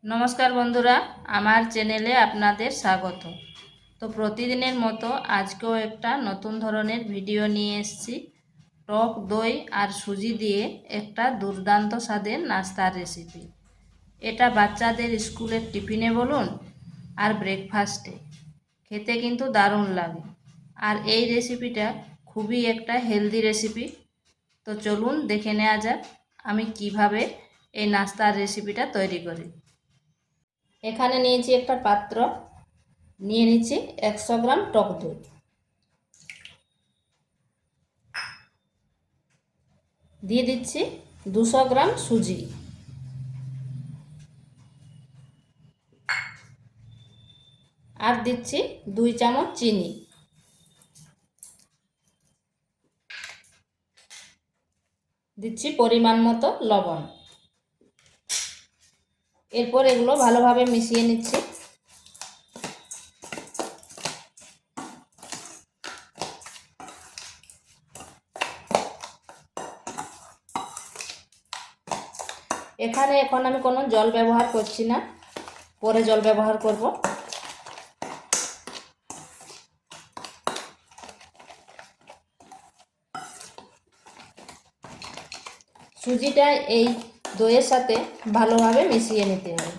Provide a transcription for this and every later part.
নমস্কার বন্ধুরা, আমার চ্যানেলে আপনাদের স্বাগত। তো প্রতিদিনের মতো আজকেও একটা নতুন ধরনের ভিডিও নিয়ে এসেছি। টক দই আর সুজি দিয়ে একটা দুর্দান্ত স্বাদের নাস্তার রেসিপি। এটা বাচ্চাদের স্কুলের টিফিনে বলুন আর ব্রেকফাস্টে খেতে কিন্তু দারুণ লাগে। আর এই রেসিপিটা খুবই একটা হেলদি রেসিপি। তো চলুন দেখে নেওয়া যাক আমি কিভাবে এই নাস্তার রেসিপিটা তৈরি করি। এখানে নিয়েছি একটা পাত্র, নিয়ে নিচ্ছি 100 গ্রাম টক দই, দিয়ে দিচ্ছি 200 গ্রাম সুজি, আর দিচ্ছি 2 চামচ চিনি, দিচ্ছি পরিমাণ মতো লবণ। এরপর এগুলো ভালোভাবে মিশিয়ে নিচ্ছি। এখানে এখন আমি কোনো জল ব্যবহার করছি না, পরে জল ব্যবহার করব। সুজিটা এই দইয়ের সাথে ভালোভাবে মিশিয়ে নিতে হবে।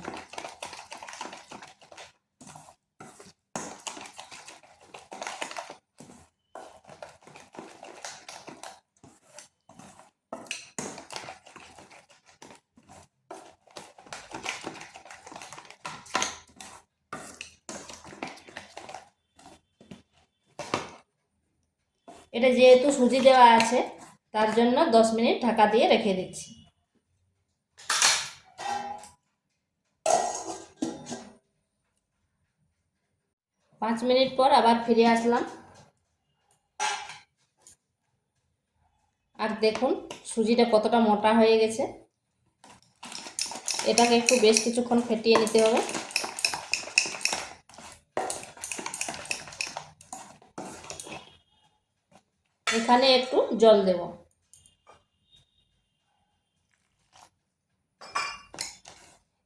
এটা যেহেতু সুজি দেওয়া আছে, তার জন্য 10 মিনিট ঢাকা দিয়ে রেখে দিচ্ছি। 5 মিনিট পর আবার ফিরে আসলাম, আর দেখুন সুজিটা কতটা মোটা হয়ে গেছে। এটাকে একটু বেশ কিছুক্ষণ ফেটিয়ে নিতে হবে। এখানে একটু জল দেব।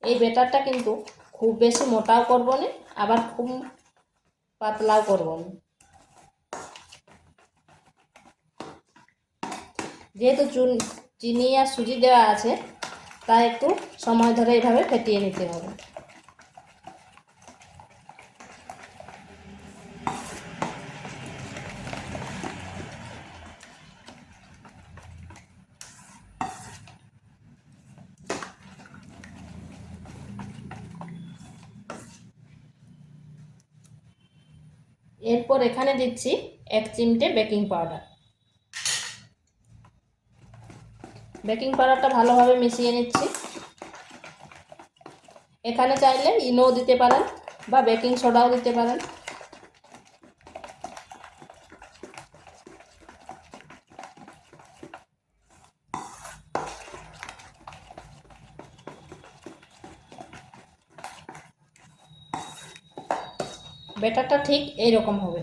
এই ব্যাটারটা কিন্তু খুব বেশি মোটাও করব না, আবার খুব পাতলাও করব না। যেহেতু চিনি আর সুজি দেওয়া আছে, তাই একটু সময় ধরে এইভাবে ফেটিয়ে নিতে হবে। এরপর এখানে দিচ্ছি 1 চিমটে বেকিং পাউডার। বেকিং পাউডারটা ভালোভাবে মিশিয়ে নিচ্ছি। এখানে চাইলে ইনো দিতে পারেন বা বেকিং সোডাও দিতে পারেন। ব্যাটারটা ঠিক এই রকম হবে।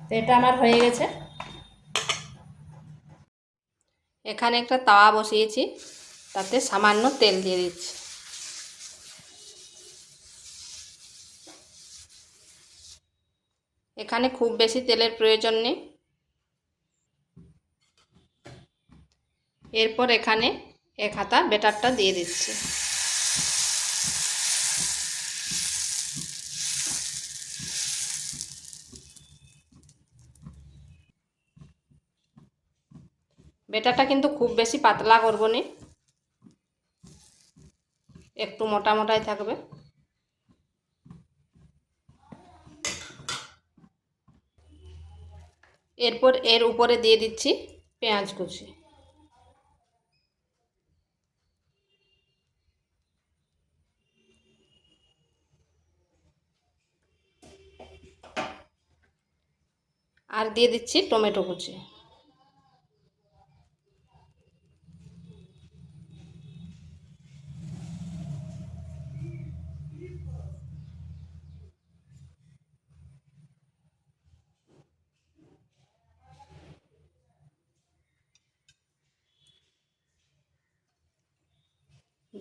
তো এটা আমার হয়ে গেছে। এখানে একটা তাওয়া বসিয়েছি, তাতে সামান্য তেল দিয়ে দিচ্ছি। এখানে খুব বেশি তেলের প্রয়োজন নেই। এরপর এখানে 1 হাতা ব্যাটারটা দিয়ে দিচ্ছি। ব্যাটারটা কিন্তু খুব বেশি পাতলা করব না, একটু মোটা মোটাই থাকবে। এরপর এর উপরে দিয়ে দিচ্ছি পেঁয়াজ কুচি। আর দিয়ে দিচ্ছি টমেটো কুচি।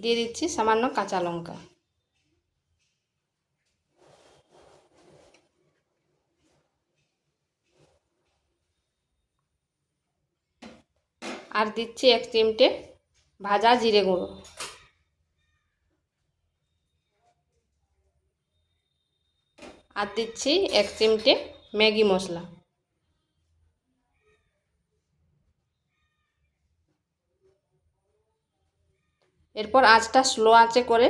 দিয়ে দিচ্ছি সামান্য কাঁচা লঙ্কা। আর দিচ্ছি 1 চিমটে ভাজা জিরে গুঁড়ো। আর দিচ্ছি 1 চিমটে ম্যাগি মশলা। এরপর আঁচটা স্লো আঁচে করে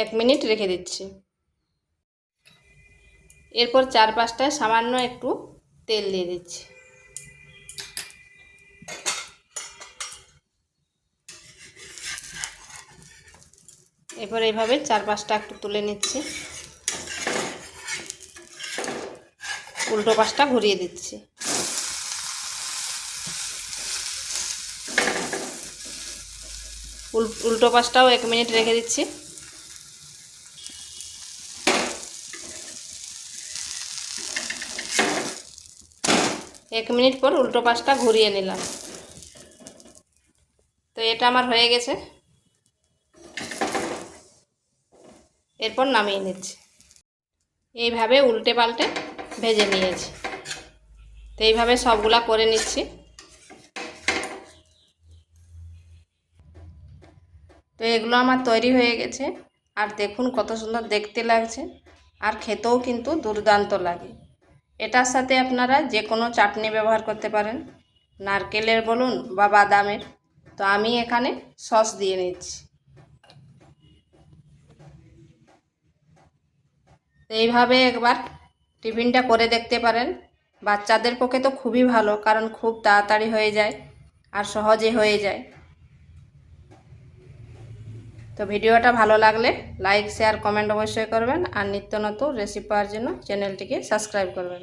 1 মিনিট রেখে দিচ্ছি। এরপর চারপাশটায় সামান্য একটু তেল দিয়ে দিচ্ছি। এরপর এইভাবে চারপাশটা একটু তুলে নিচ্ছি, উল্টো পাশটা ঘুরিয়ে দিচ্ছি। উল্টো পাশটাও 1 মিনিট রেখে দিচ্ছি। এক মিনিট পর উল্টো পাশটা ঘুরিয়ে নিলাম। তো এটা আমার হয়ে গেছে। এরপর নামিয়ে নিচ্ছি। এইভাবে উল্টে পাল্টে ভেজে নিয়েছি। তো এইভাবে সবগুলা করে নিচ্ছি। তো এগুলো আমার তৈরি হয়ে গেছে। আর দেখুন কত সুন্দর দেখতে লাগছে, আর খেতেও কিন্তু দুর্দান্ত লাগে। এটার সাথে আপনারা যে কোনো চাটনি ব্যবহার করতে পারেন, নারকেলের বলুন বা বাদামের। তো আমি এখানে সস দিয়ে নিচ্ছি। তো এইভাবে একবার টিফিনটা করে দেখতে পারেন। বাচ্চাদের পক্ষে তো খুবই ভালো, কারণ খুব তাড়াতাড়ি হয়ে যায় আর সহজে হয়ে যায়। তো ভিডিওটা ভালো লাগলে লাইক শেয়ার কমেন্ট অবশ্যই করবেন, আর নিত্য নতুন রেসিপি পাওয়ার জন্য চ্যানেলটিকে সাবস্ক্রাইব করবেন।